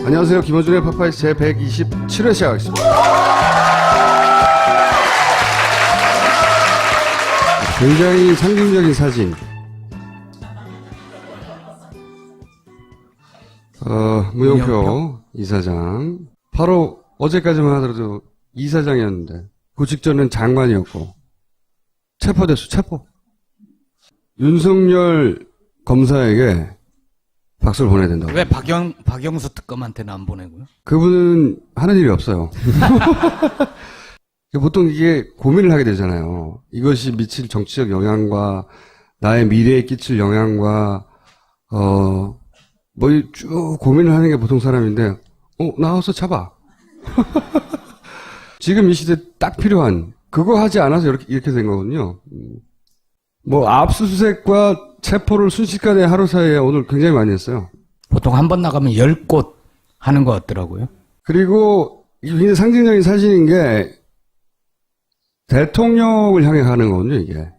안녕하세요. 김어준의 파파이스 제 127회 시작하겠습니다. 굉장히 상징적인 사진. 무용표 이사장. 바로 어제까지만 하더라도 이사장이었는데 그 직전엔 장관이었고 체포됐어. 체포. 윤석열 검사에게 박수를 보내야 된다고. 왜 박영수 특검한테는 안 보내고요? 그분은 하는 일이 없어요. 보통 이게 고민을 하게 되잖아요. 이것이 미칠 정치적 영향과 나의 미래에 끼칠 영향과 뭐 쭉 고민을 하는 게 보통 사람인데 나와서 잡아. 지금 이 시대 딱 필요한 그거 하지 않아서 이렇게 된 거거든요. 뭐 압수수색과 체포를 순식간에 하루 사이에 오늘 굉장히 많이 했어요. 보통 한 번 나가면 10곳 하는 것 같더라고요. 그리고 이게 굉장히 상징적인 사진인 게 대통령을 향해 가는 거거든요, 이게.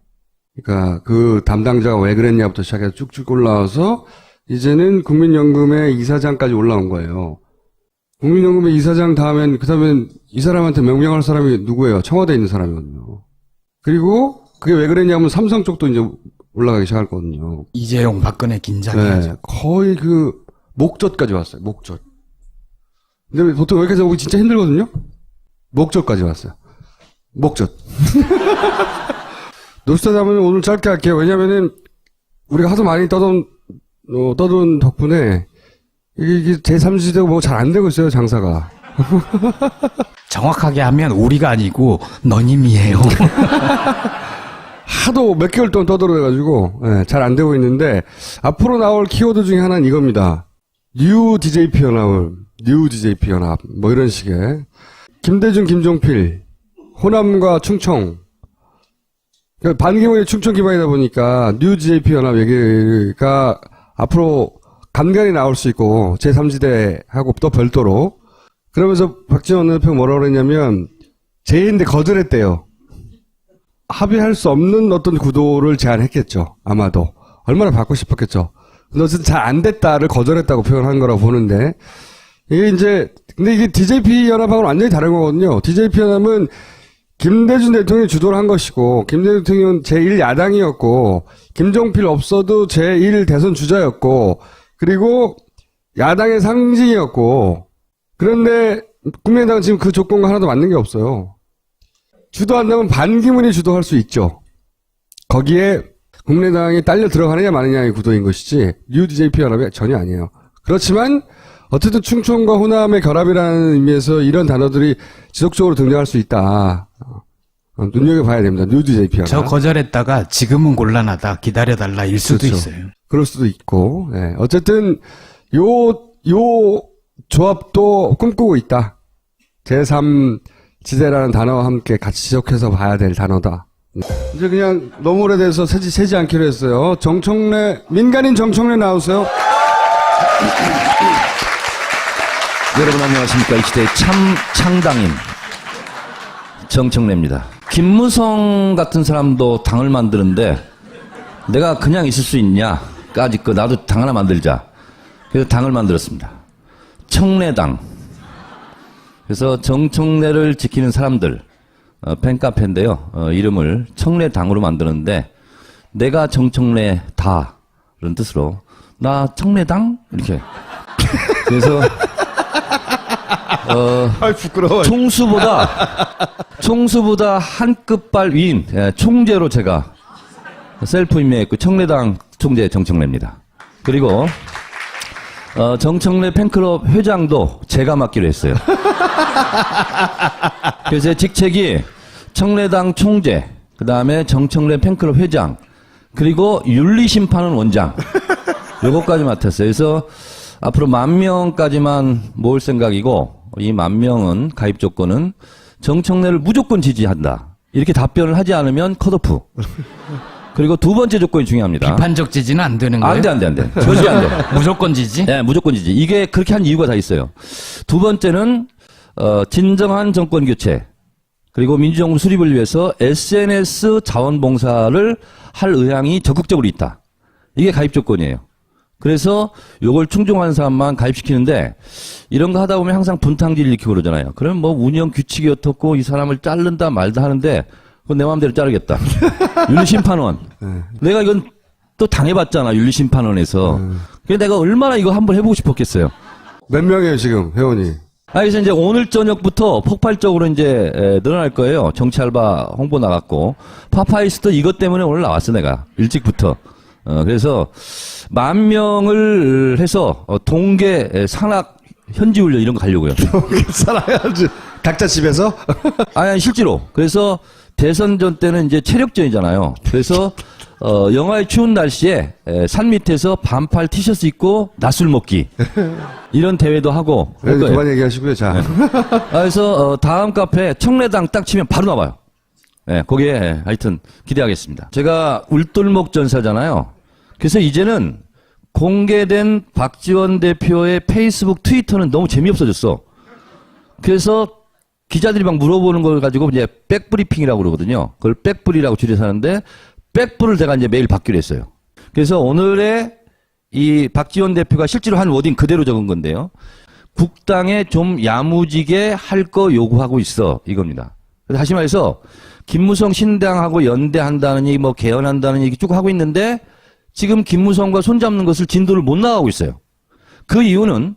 그러니까 그 담당자가 왜 그랬냐부터 시작해서 쭉쭉 올라와서 이제는 국민연금의 이사장까지 올라온 거예요. 국민연금의 이사장 다음엔 이 사람한테 명령할 사람이 누구예요? 청와대에 있는 사람이거든요. 그리고 그게 왜 그랬냐면 삼성 쪽도 이제 올라가기 시작할 거거든요. 이재용, 박근혜 긴장해야죠. 네, 거의 목젖까지 왔어요. 목젖. 근데 보통 여기까지 오기 진짜 힘들거든요. 목젖까지 왔어요. 목젖. 노스타담은 오늘 짧게 할게요. 왜냐면은 우리가 하도 많이 떠돈 덕분에 이게 제3지대가 뭐 잘 안 되고 있어요, 장사가. 정확하게 하면 우리가 아니고 너님이에요. 하도 몇 개월 동안 떠들어가지고 잘 안 되고 있는데 앞으로 나올 키워드 중에 하나는 이겁니다. 뉴 DJP 연합 뭐 이런 식의 김대중, 김종필, 호남과 충청 반기문이 충청 기반이다 보니까 뉴 DJP 연합 얘기가 앞으로 간간히 나올 수 있고 제3지대하고 또 별도로 그러면서 박지원 대표가 뭐라고 그랬냐면 제의인데 거절했대요. 합의할 수 없는 어떤 구도를 제안했겠죠. 아마도. 얼마나 받고 싶었겠죠. 근데 어쨌든 잘 안 됐다를 거절했다고 표현한 거라고 보는데, 근데 이게 DJP 연합하고는 완전히 다른 거거든요. DJP 연합은 김대중 대통령이 주도를 한 것이고, 김대중 대통령은 제1야당이었고, 김종필 없어도 제1 대선 주자였고, 그리고 야당의 상징이었고, 그런데 국민의당은 지금 그 조건과 하나도 맞는 게 없어요. 주도한다면 반기문이 주도할 수 있죠. 거기에 국민의당이 딸려 들어가느냐 마느냐의 구도인 것이지 뉴 DJP 연합이 전혀 아니에요. 그렇지만 어쨌든 충청과 호남의 결합이라는 의미에서 이런 단어들이 지속적으로 등장할 수 있다. 눈여겨봐야 됩니다. 뉴 DJP 연합. 저 거절했다가 지금은 곤란하다 기다려달라 일 수도 그렇죠. 있어요. 그럴 수도 있고 어쨌든 요 조합도 꿈꾸고 있다. 제3 지대라는 단어와 함께 같이 지적해서 봐야 될 단어다. 이제 그냥 너무 오래돼서 세지 않기로 했어요. 민간인 정청래 나오세요. 여러분 안녕하십니까. 이 시대의 창당인 정청래입니다. 김무성 같은 사람도 당을 만드는데 내가 그냥 있을 수 있냐까지 나도 당 하나 만들자. 그래서 당을 만들었습니다. 청래당. 그래서 정청래를 지키는 사람들 팬카페인데요. 이름을 청래당으로 만드는데 내가 정청래다라는 뜻으로 나 청래당 이렇게 그래서 부끄러워. 총수보다 한 끝발 위인 총재로 제가 셀프 임명했고 청래당 총재 정청래입니다. 그리고 정청래 팬클럽 회장도 제가 맡기로 했어요. 그래서 제 직책이 청래당 총재, 그 다음에 정청래 팬클럽 회장, 그리고 윤리심판원 원장. 요거까지 맡았어요. 그래서 앞으로 10,000명까지만 모을 생각이고, 이 10,000명은 가입 조건은 정청래를 무조건 지지한다. 이렇게 답변을 하지 않으면 컷오프. 그리고 두 번째 조건이 중요합니다. 비판적 지지는 안 되는 거예요? 안 돼. 절대 안 돼. 무조건 지지? 네, 무조건 지지. 이게 그렇게 한 이유가 다 있어요. 두 번째는, 진정한 정권 교체, 그리고 민주정부 수립을 위해서 SNS 자원봉사를 할 의향이 적극적으로 있다. 이게 가입 조건이에요. 그래서 요걸 충족한 사람만 가입시키는데 이런 거 하다 보면 항상 분탕질 일으키고 그러잖아요. 그러면 뭐 운영 규칙이 어떻고 이 사람을 자른다 말다 하는데 그건 내 마음대로 자르겠다. 윤리심판원. 내가 이건 또 당해봤잖아. 윤리심판원에서. 그래서 내가 얼마나 이거 한번 해보고 싶었겠어요. 몇 명이에요, 지금, 회원이? 그래서 이제 오늘 저녁부터 폭발적으로 이제 늘어날 거예요. 정치 알바 홍보 나갔고. 파파이스도 이것 때문에 오늘 나왔어, 내가. 일찍부터. 그래서 10,000명을 해서 동계 산악 현지훈련 이런 거 가려고요. 살아야지. 각자 집에서? 아니, 실제로. 그래서 대선전 때는 이제 체력전이잖아요. 그래서 영하의 추운 날씨에 산 밑에서 반팔 티셔츠 입고 낮술 먹기 이런 대회도 하고 할 거예요. 그만 얘기하시고요. 자, 그래서 다음 카페 청래당 딱 치면 바로 나와요. 네, 거기에 하여튼 기대하겠습니다. 제가 울돌목 전사잖아요. 그래서 이제는 공개된 박지원 대표의 페이스북, 트위터는 너무 재미없어졌어. 그래서 기자들이 막 물어보는 걸 가지고 이제 백브리핑이라고 그러거든요. 그걸 백브리라고 줄여서 하는데 백브를 제가 이제 매일 받기로 했어요. 그래서 오늘의 이 박지원 대표가 실제로 한 워딩 그대로 적은 건데요. 국당에 좀 야무지게 할 거 요구하고 있어. 이겁니다. 그래서 다시 말해서 김무성 신당하고 연대한다는 얘기, 뭐 개헌한다는 얘기 쭉 하고 있는데 지금 김무성과 손잡는 것을 진도를 못 나가고 있어요. 그 이유는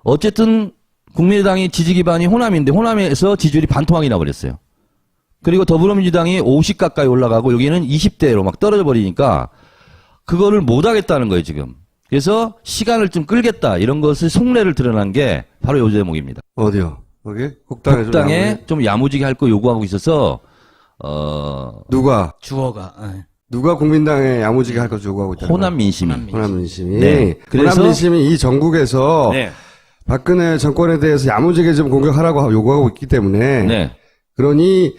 어쨌든 국민의당이 지지 기반이 호남인데 호남에서 지지율이 반토막이 나버렸어요. 그리고 더불어민주당이 50 가까이 올라가고 여기는 20대로 막 떨어져 버리니까 그거를 못 하겠다는 거예요, 지금. 그래서 시간을 좀 끌겠다. 이런 것을 속내를 드러난 게 바로 요 대목입니다. 어디요? 거기? 국당에 좀 야무지게 할 거 요구하고 있어서 누가? 주어가. 누가 국민당에 야무지게 할 거 요구하고 있다는 호남 민심이. 호남 민심이. 네. 그래서 호남 민심이 이 전국에서 네. 박근혜 정권에 대해서 야무지게 좀 공격하라고 요구하고 있기 때문에. 네. 그러니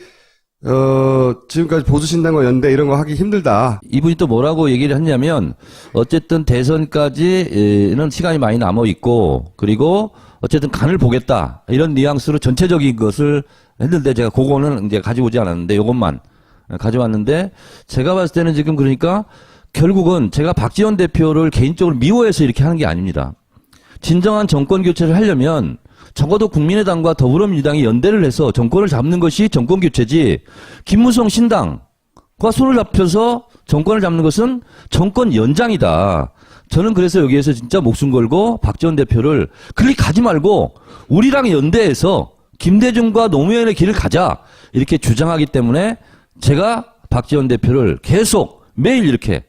지금까지 보수신당과 연대 이런 거 하기 힘들다. 이분이 또 뭐라고 얘기를 했냐면 어쨌든 대선까지는 시간이 많이 남아 있고 그리고 어쨌든 간을 보겠다 이런 뉘앙스로 전체적인 것을 했는데 제가 그거는 이제 가져오지 않았는데 요것만 가져왔는데 제가 봤을 때는 지금 그러니까 결국은 제가 박지원 대표를 개인적으로 미워해서 이렇게 하는 게 아닙니다. 진정한 정권 교체를 하려면 적어도 국민의당과 더불어민주당이 연대를 해서 정권을 잡는 것이 정권 교체지 김무성 신당과 손을 잡혀서 정권을 잡는 것은 정권 연장이다. 저는 그래서 여기에서 진짜 목숨 걸고 박지원 대표를 그렇게 가지 말고 우리랑 연대해서 김대중과 노무현의 길을 가자 이렇게 주장하기 때문에 제가 박지원 대표를 계속 매일 이렇게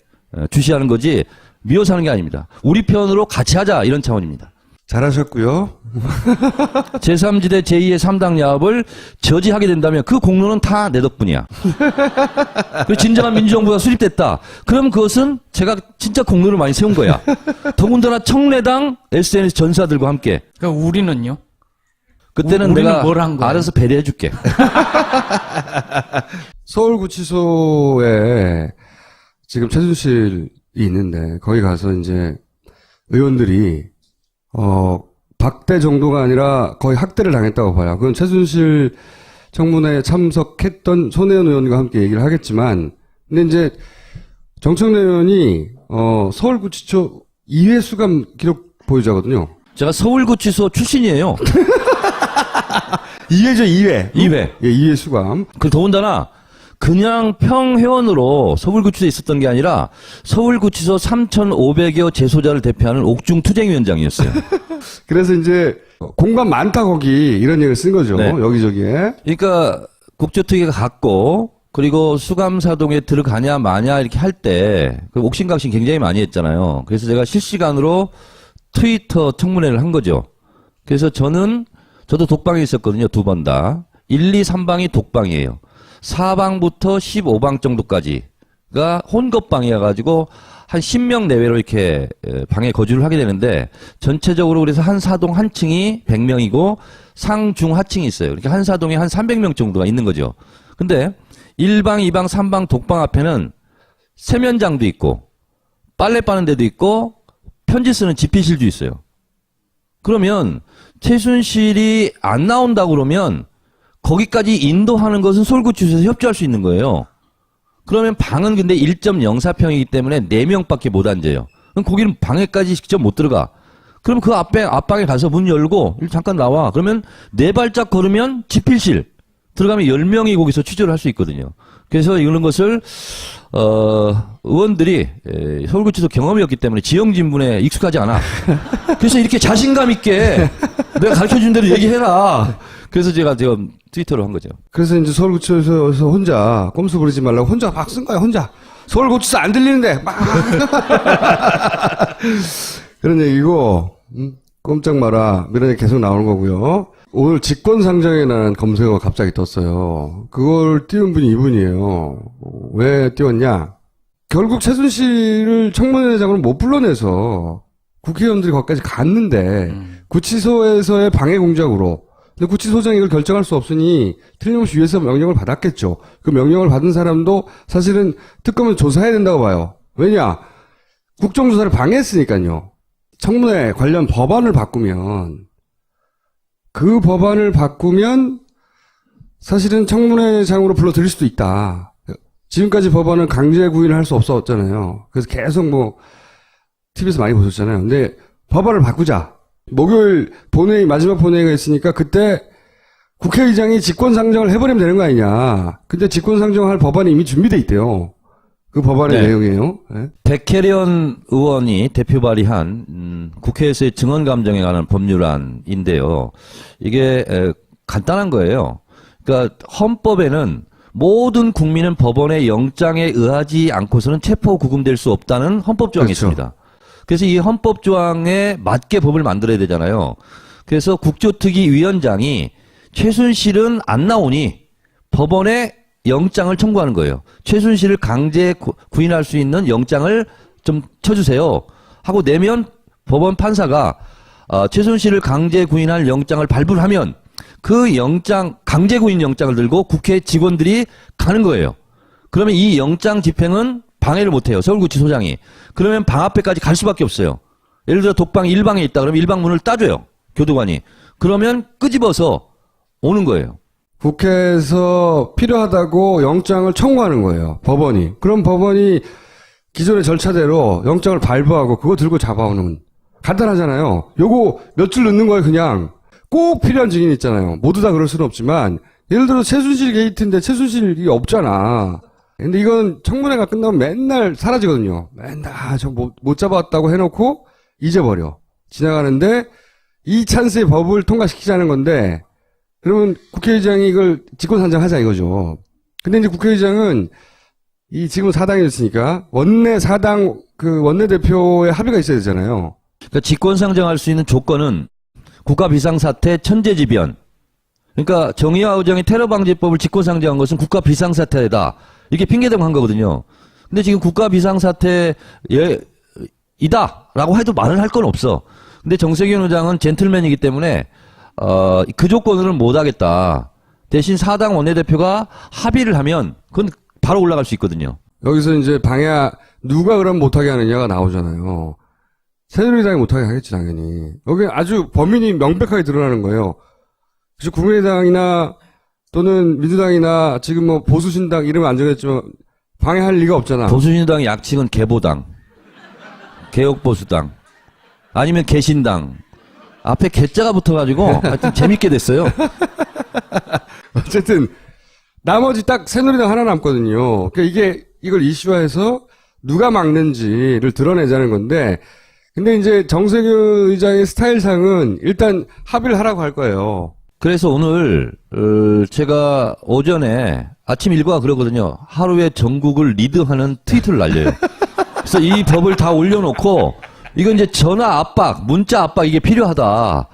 주시하는 거지 미워서 하는 게 아닙니다. 우리 편으로 같이 하자 이런 차원입니다. 잘하셨고요. 제3지대 제2의 3당 야합을 저지하게 된다면 그 공로는 다 내 덕분이야. 그 진정한 민주정부가 수립됐다. 그럼 그것은 제가 진짜 공로를 많이 세운 거야. 더군다나 청래당 SNS 전사들과 함께. 그러니까 우리는요? 그때는 우리는 내가 뭘 한 거야? 알아서 배려해 줄게. 서울구치소에 지금 최순실이 있는데 거기 가서 이제 의원들이 박대 정도가 아니라 거의 학대를 당했다고 봐요. 그건 최순실 청문회에 참석했던 손혜원 의원과 함께 얘기를 하겠지만, 근데 이제 정청래 의원이 서울구치소 2회 수감 기록 보유자거든요. 제가 서울구치소 출신이에요. 2회죠, 2회. 2회. 예, 2회 수감. 그 더군다나 그냥 평회원으로 서울구치소에 있었던 게 아니라 서울구치소 3,500여 재소자를 대표하는 옥중투쟁위원장이었어요. 그래서 이제 공간 많다 거기 이런 얘기를 쓴 거죠. 네. 여기저기에. 그러니까 국조특위가 갔고 그리고 수감사동에 들어가냐 마냐 이렇게 할 때 옥신각신 굉장히 많이 했잖아요. 그래서 제가 실시간으로 트위터 청문회를 한 거죠. 그래서 저도 독방에 있었거든요. 2번 다. 1, 2, 3방이 독방이에요. 4방부터 15방 정도까지가 혼겁방이어가지고 한 10명 내외로 이렇게 방에 거주를 하게 되는데 전체적으로 그래서 한 사동 한 층이 100명이고 상, 중, 하층이 있어요. 그러니까 한 사동에 한 300명 정도가 있는 거죠. 근데 1방, 2방, 3방 독방 앞에는 세면장도 있고 빨래 빠는 데도 있고 편지 쓰는 집필실도 있어요. 그러면 최순실이 안 나온다고 그러면 거기까지 인도하는 것은 서울구치소에서 협조할 수 있는 거예요. 그러면 방은 근데 1.04평이기 때문에 4명밖에 못 앉아요. 그럼 거기는 방에까지 직접 못 들어가. 그럼 그 앞방에 가서 문 열고 잠깐 나와. 그러면 4발짝 걸으면 집필실 들어가면 10명이 거기서 취조를 할 수 있거든요. 그래서 이런 것을 의원들이 서울구치소 경험이 없기 때문에 지형 진분에 익숙하지 않아. 그래서 이렇게 자신감 있게 내가 가르쳐준 대로 얘기해라. 그래서 제가 트위터로 한 거죠. 그래서 이제 서울구치소에서 혼자 꼼수 부리지 말라고 혼자 막 쓴 거야, 혼자. 서울구치소 안 들리는데 막 그런 얘기고 꼼짝 마라 이런 얘기 계속 나오는 거고요. 오늘 직권상정이라는 검색어가 갑자기 떴어요. 그걸 띄운 분이 이분이에요. 왜 띄웠냐? 결국 최순실을 청문회장으로 못 불러내서 국회의원들이 거기까지 갔는데 구치소에서의 방해 공작으로. 근데 구치소장이 이걸 결정할 수 없으니 틀림없이 위에서 명령을 받았겠죠. 그 명령을 받은 사람도 사실은 특검은 조사해야 된다고 봐요. 왜냐? 국정조사를 방해했으니까요. 청문회 관련 법안을 바꾸면 그 법안을 바꾸면 사실은 청문회장으로 불러들일 수도 있다. 지금까지 법안은 강제 구인을 할 수 없었잖아요. 그래서 계속 TV에서 많이 보셨잖아요. 근데 법안을 바꾸자. 목요일 본회의, 마지막 본회의가 있으니까 그때 국회의장이 직권상정을 해버리면 되는 거 아니냐. 근데 직권상정할 법안이 이미 준비돼 있대요. 그 법안의 내용이에요. 네. 백혜련 의원이 대표 발의한 국회에서의 증언감정에 관한 법률안인데요. 이게 간단한 거예요. 그러니까 헌법에는 모든 국민은 법원의 영장에 의하지 않고서는 체포 구금될 수 없다는 헌법 조항이 그렇죠. 있습니다. 그래서 이 헌법 조항에 맞게 법을 만들어야 되잖아요. 그래서 국조특위 위원장이 최순실은 안 나오니 법원에 영장을 청구하는 거예요. 최순실을 강제 구인할 수 있는 영장을 좀 쳐주세요. 하고 내면 법원 판사가 최순실을 강제 구인할 영장을 발부하면 그 영장, 강제 구인 영장을 들고 국회 직원들이 가는 거예요. 그러면 이 영장 집행은 방해를 못해요. 서울구치소장이. 그러면 방 앞에까지 갈 수밖에 없어요. 예를 들어 독방이 1방에 있다. 그러면 1방 문을 따줘요. 교도관이. 그러면 끄집어서 오는 거예요. 국회에서 필요하다고 영장을 청구하는 거예요. 법원이. 그럼 법원이 기존의 절차대로 영장을 발부하고 그거 들고 잡아오는. 간단하잖아요. 요거 몇 줄 넣는 거예요, 그냥. 꼭 필요한 증인 있잖아요. 모두 다 그럴 수는 없지만 예를 들어 최순실 게이트인데 최순실이 없잖아. 근데 이건 청문회가 끝나면 맨날 사라지거든요. 맨날 저 못 잡아왔다고 해놓고 잊어버려. 지나가는데 이 찬스에 법을 통과시키자는 건데 그러면 국회의장이 이걸 직권상정하자 이거죠. 근데 이제 국회의장은 이 지금 사당이 됐으니까 원내 사당 그 원내대표의 합의가 있어야 되잖아요. 그러니까 직권상정할 수 있는 조건은 국가비상사태 천재지변. 그러니까 정의와 의정의 테러방지법을 직권상정한 것은 국가비상사태다. 이렇게 핑계대고 한 거거든요. 근데 지금 국가비상사태이다라고 해도 말을 할 건 없어. 근데 정세균 의장은 젠틀맨이기 때문에 그 조건으로는 못하겠다. 대신 사당 원내대표가 합의를 하면 그건 바로 올라갈 수 있거든요. 여기서 이제 누가 그럼 못하게 하느냐가 나오잖아요. 새누리당이 못하게 하겠지 당연히. 여기 아주 범인이 명백하게 드러나는 거예요. 그래서 국민의당이나 또는 민주당이나 지금 보수신당 이름 안 정했지만 방해할 리가 없잖아. 보수신당의 약칭은 개보당, 개혁보수당, 아니면 개신당. 앞에 개자가 붙어가지고 하여튼 재밌게 됐어요. 어쨌든 나머지 딱 새누리당 하나 남거든요. 그러니까 이걸 이슈화해서 누가 막는지를 드러내자는 건데, 근데 이제 정세균 의장의 스타일상은 일단 합의를 하라고 할 거예요. 그래서 오늘 제가 오전에 아침 일과가 그러거든요. 하루에 전국을 리드하는 트위터를 날려요. 그래서 이 법을 다 올려놓고 이건 이제 전화 압박, 문자 압박 이게 필요하다.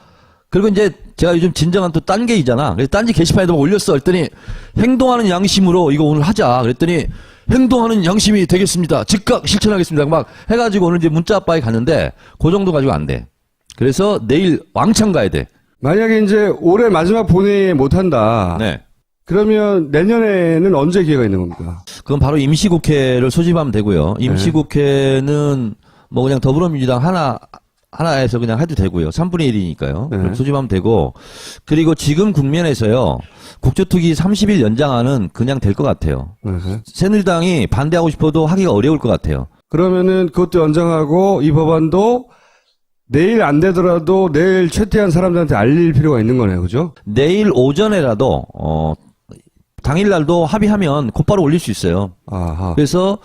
그리고 이제 제가 요즘 진정한 또 딴게이잖아. 그래서 딴지 게시판에도 올렸어. 그랬더니 행동하는 양심으로 이거 오늘 하자. 그랬더니 행동하는 양심이 되겠습니다. 즉각 실천하겠습니다. 막 해가지고 오늘 이제 문자 압박에 갔는데 그 정도 가지고 안 돼. 그래서 내일 왕창 가야 돼. 만약에 이제 올해 마지막 본회의에 못한다. 네. 그러면 내년에는 언제 기회가 있는 겁니까? 그건 바로 임시국회를 소집하면 되고요. 임시국회는 뭐 그냥 더불어민주당 하나에서 그냥 해도 되고요. 3분의 1이니까요. 네. 소집하면 되고. 그리고 지금 국면에서요. 국조특위 30일 연장안은 그냥 될 것 같아요. 네. 새누리당이 반대하고 싶어도 하기가 어려울 것 같아요. 그러면은 그것도 연장하고 이 법안도 내일 안 되더라도 내일 최대한 사람들한테 알릴 필요가 있는 거네요. 그죠? 내일 오전에라도 당일날도 합의하면 곧바로 올릴 수 있어요. 아하. 그래서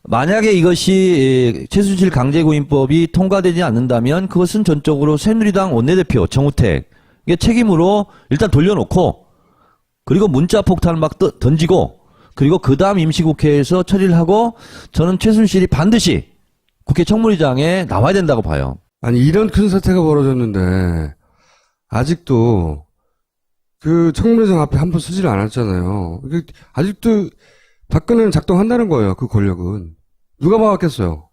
만약에 이것이 최순실 강제구인법이 통과되지 않는다면 그것은 전적으로 새누리당 원내대표 정우택의 책임으로 일단 돌려놓고 그리고 문자 폭탄을 막 던지고 그리고 그 다음 임시국회에서 처리를 하고 저는 최순실이 반드시 국회 청문회장에 나와야 된다고 봐요. 아니, 이런 큰 사태가 벌어졌는데, 아직도, 그 청문회장 앞에 한 번 쓰지를 않았잖아요. 아직도 박근혜는 작동한다는 거예요, 그 권력은. 누가 막았겠어요?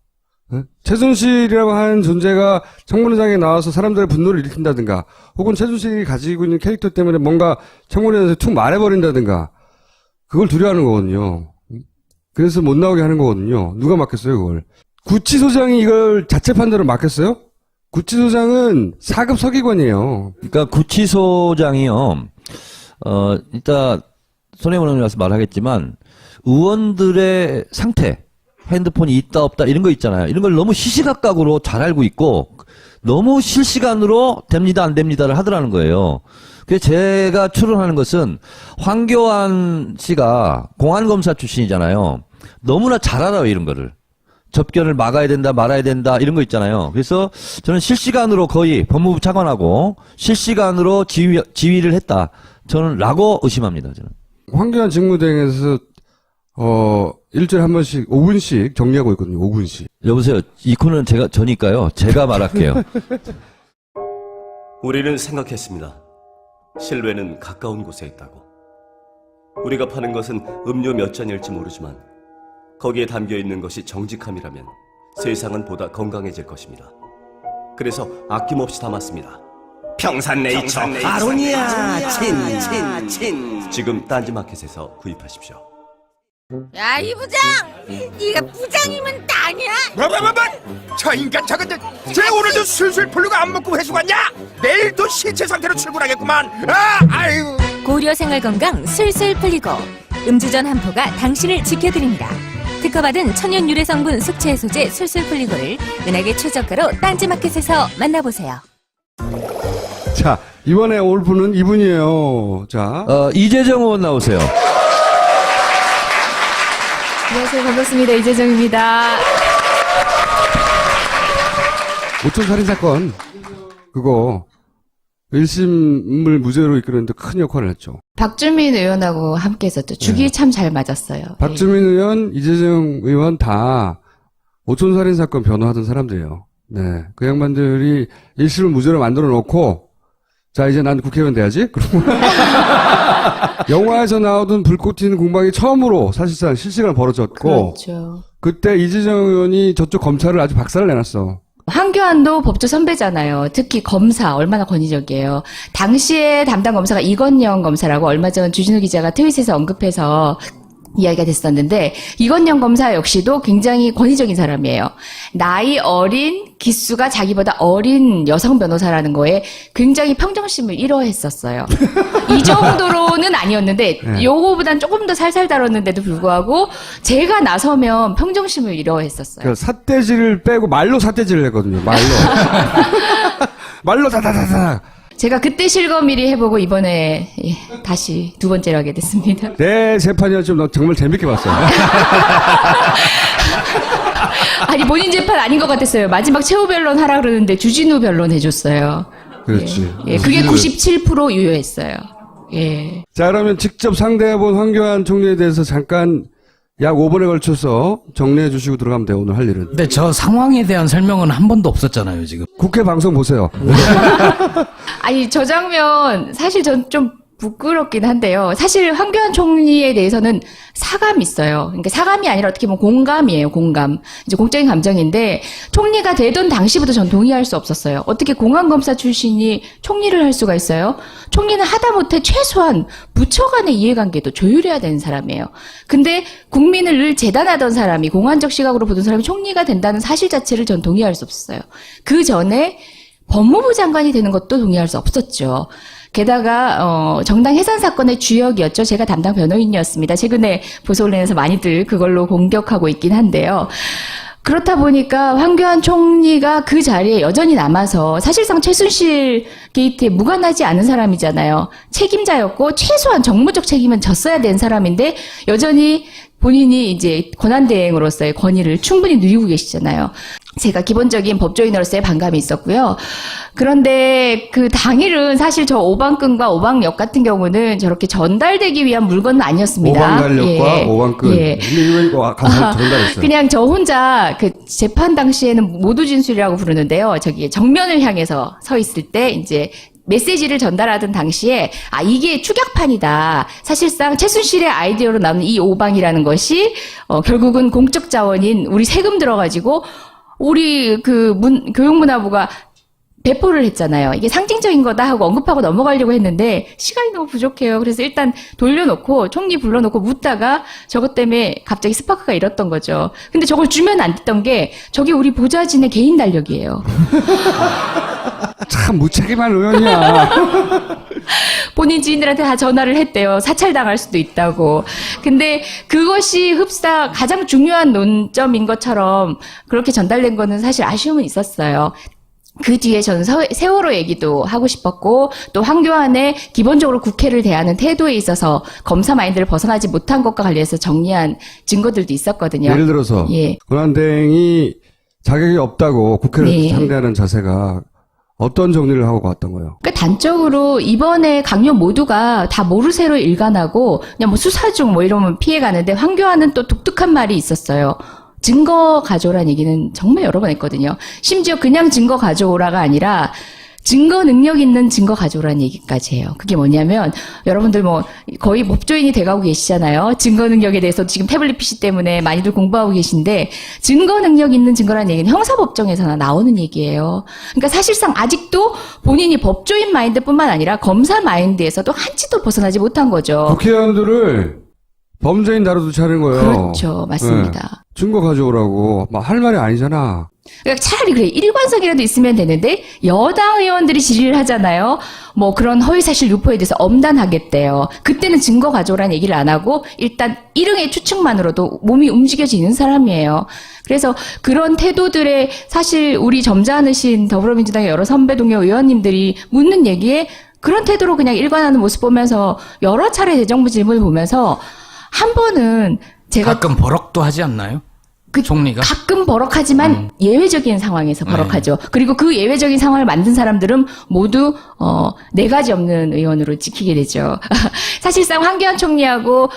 네? 최순실이라고 하는 존재가 청문회장에 나와서 사람들의 분노를 일으킨다든가, 혹은 최순실이 가지고 있는 캐릭터 때문에 뭔가 청문회에서 툭 말해버린다든가, 그걸 두려워하는 거거든요. 그래서 못 나오게 하는 거거든요. 누가 막겠어요, 그걸? 구치소장이 이걸 자체 판단으로 막겠어요? 구치소장은 4급 서기관이에요. 그러니까 구치소장이요. 이따 손혜원 의원이 말하겠지만 의원들의 상태, 핸드폰이 있다 없다 이런 거 있잖아요. 이런 걸 너무 시시각각으로 잘 알고 있고 너무 실시간으로 됩니다 안 됩니다를 하더라는 거예요. 그래서 제가 추론하는 것은 황교안 씨가 공안검사 출신이잖아요. 너무나 잘 알아요 이런 거를. 접견을 막아야 된다 말아야 된다 이런 거 있잖아요. 그래서 저는 실시간으로 거의 법무부 차관하고 실시간으로 지휘를 했다. 저는 라고 의심합니다. 저는. 황교안 직무대행에서 일주일에 한 번씩 5분씩 정리하고 있거든요. 5분씩. 여보세요. 이 코너는 저니까요. 제가 말할게요. 우리는 생각했습니다. 실외는 가까운 곳에 있다고. 우리가 파는 것은 음료 몇 잔일지 모르지만 거기에 담겨있는 것이 정직함이라면 세상은 보다 건강해질 것입니다. 그래서 아낌없이 담았습니다. 평산네이처 아로니아 친. 지금 딴지마켓에서 구입하십시오. 야, 이 부장! 네가 부장이면 땅이야? 저 인간 저건 쟤 오늘도 술술 풀리고 안 먹고 회수 갔냐? 내일도 신체 상태로 출근하겠구만. 아유. 고려 생활건강 술술 풀리고 음주전 한포가 당신을 지켜드립니다. 특허받은 천연 유래 성분 숙취 해소제 술술 풀리고를 은하계 최저가로 딴지마켓에서 만나보세요. 자, 이번에 올 분은 이분이에요. 자. 이재정 의원 나오세요. 안녕하세요. 반갑습니다. 이재정입니다. 오촌살인사건, 그거, 1심을 무죄로 이끌었는데 큰 역할을 했죠. 박주민 의원하고 함께 했었죠. 죽이 참 잘 맞았어요. 박주민 의원, 이재정 의원 다 오촌살인사건 변호하던 사람들이에요. 네. 그 양반들이 1심을 무죄로 만들어 놓고, 자, 이제 난 국회의원 돼야지? 그러고. 영화에서 나오던 불꽃 튀는 공방이 처음으로 사실상 실시간으로 벌어졌고, 그렇죠. 그때 이재정 의원이 저쪽 검찰을 아주 박살을 내놨어. 황교안도 법조 선배잖아요. 특히 검사 얼마나 권위적이에요. 당시에 담당 검사가 이건영 검사라고 얼마 전 주진우 기자가 트윗에서 언급해서 이야기가 됐었는데 이건영 검사 역시도 굉장히 권위적인 사람이에요. 나이 어린 기수가 자기보다 어린 여성 변호사라는 거에 굉장히 평정심을 잃어했었어요. 이 정도로는 아니었는데 네. 요거보단 조금 더 살살 다뤘는데도 불구하고 제가 나서면 평정심을 잃어했었어요. 그 삿대질을 빼고 말로 삿대질을 했거든요. 말로. 말로 다다다다. 제가 그때 실검일이 해보고 이번에 다시 두 번째로 하게 됐습니다. 내 재판이었지만 정말 재밌게 봤어요. 아니 본인 재판 아닌 것 같았어요. 마지막 최후 변론 하라 그러는데 주진우 변론 해줬어요. 그렇지. 예, 그게 97% 유효했어요. 예. 자, 그러면 직접 상대해본 황교안 총리에 대해서 잠깐 약 5분에 걸쳐서 정리해 주시고 들어가면 돼요. 오늘 할 일은. 근데 저 상황에 대한 설명은 한 번도 없었잖아요, 지금. 국회 방송 보세요. 아니 저 장면 사실 전 좀 부끄럽긴 한데요. 사실 황교안 총리에 대해서는 사감이 있어요. 그러니까 사감이 아니라 어떻게 보면 공감이에요. 공감. 이제 공적인 감정인데 총리가 되던 당시부터 전 동의할 수 없었어요. 어떻게 공안검사 출신이 총리를 할 수가 있어요? 총리는 하다못해 최소한 부처 간의 이해관계도 조율해야 되는 사람이에요. 근데 국민을 늘 재단하던 사람이 공안적 시각으로 보던 사람이 총리가 된다는 사실 자체를 전 동의할 수 없었어요. 그 전에 법무부 장관이 되는 것도 동의할 수 없었죠. 게다가 정당 해산 사건의 주역이었죠. 제가 담당 변호인이었습니다. 최근에 보수 언론에서 많이들 그걸로 공격하고 있긴 한데요. 그렇다 보니까 황교안 총리가 그 자리에 여전히 남아서 사실상 최순실 게이트에 무관하지 않은 사람이잖아요. 책임자였고 최소한 정무적 책임은 졌어야 된 사람인데 여전히 본인이 이제 권한대행으로서의 권위를 충분히 누리고 계시잖아요. 제가 기본적인 법조인으로서의 반감이 있었고요. 그런데 그 당일은 사실 저 오방끈과 오방역 같은 경우는 저렇게 전달되기 위한 물건은 아니었습니다. 오방달력과 오방끈. 예. 이거 가서 전달했어요. 그냥 저 혼자 그 재판 당시에는 모두 진술이라고 부르는데요. 저기 정면을 향해서 서 있을 때 이제 메시지를 전달하던 당시에 이게 축약판이다. 사실상 최순실의 아이디어로 나오는 이 오방이라는 것이 결국은 공적 자원인 우리 세금 들어가지고 우리 교육문화부가 배포를 했잖아요. 이게 상징적인 거다 하고 언급하고 넘어가려고 했는데 시간이 너무 부족해요. 그래서 일단 돌려놓고 총리 불러놓고 묻다가 저것 때문에 갑자기 스파크가 일었던 거죠. 근데 저걸 주면 안 됐던 게 저게 우리 보좌진의 개인 달력이에요. 참 무책임한 의원이야. 본인 지인들한테 다 전화를 했대요. 사찰당할 수도 있다고. 근데 그것이 흡사 가장 중요한 논점인 것처럼 그렇게 전달된 거는 사실 아쉬움은 있었어요. 그 뒤에 저는 세월호 얘기도 하고 싶었고 또 황교안의 기본적으로 국회를 대하는 태도에 있어서 검사 마인드를 벗어나지 못한 것과 관련해서 정리한 증거들도 있었거든요. 예를 들어서 예. 권한대행이 자격이 없다고 국회를 네. 상대하는 자세가 어떤 정리를 하고 갔던 거예요? 그러니까 단적으로 이번에 강요 모두가 다 모르쇠로 일관하고 그냥 뭐 수사 중 뭐 이러면 피해가는데 황교안은 또 독특한 말이 있었어요. 증거 가져오라는 얘기는 정말 여러 번 했거든요. 심지어 그냥 증거 가져오라가 아니라 증거 능력 있는 증거 가져오라는 얘기까지 해요. 그게 뭐냐면 여러분들 뭐 거의 법조인이 돼가고 계시잖아요. 증거 능력에 대해서 지금 태블릿 PC 때문에 많이들 공부하고 계신데 증거 능력 있는 증거라는 얘기는 형사법정에서나 나오는 얘기예요. 그러니까 사실상 아직도 본인이 법조인 마인드뿐만 아니라 검사 마인드에서도 한치도 벗어나지 못한 거죠. 국회의원들을 범죄인 다루듯이 하는 거예요. 그렇죠. 맞습니다. 네. 증거 가져오라고. 막 할 말이 아니잖아. 그러니까 차라리 그래 일관성이라도 있으면 되는데 여당 의원들이 질의를 하잖아요. 뭐 그런 허위사실 유포에 대해서 엄단하겠대요. 그때는 증거 가져오라는 얘기를 안 하고 일단 일응의 추측만으로도 몸이 움직여지는 사람이에요. 그래서 그런 태도들에 사실 우리 점잖으신 더불어민주당의 여러 선배 동료 의원님들이 묻는 얘기에 그런 태도로 그냥 일관하는 모습 보면서 여러 차례 대정부 질문을 보면서 한 번은 제가 가끔 버럭도 하지 않나요? 그 총리가? 가끔 버럭하지만 예외적인 상황에서 버럭하죠. 네. 그리고 그 예외적인 상황을 만든 사람들은 모두 네 가지 없는 의원으로 찍히게 되죠. 사실상 황교안 총리하고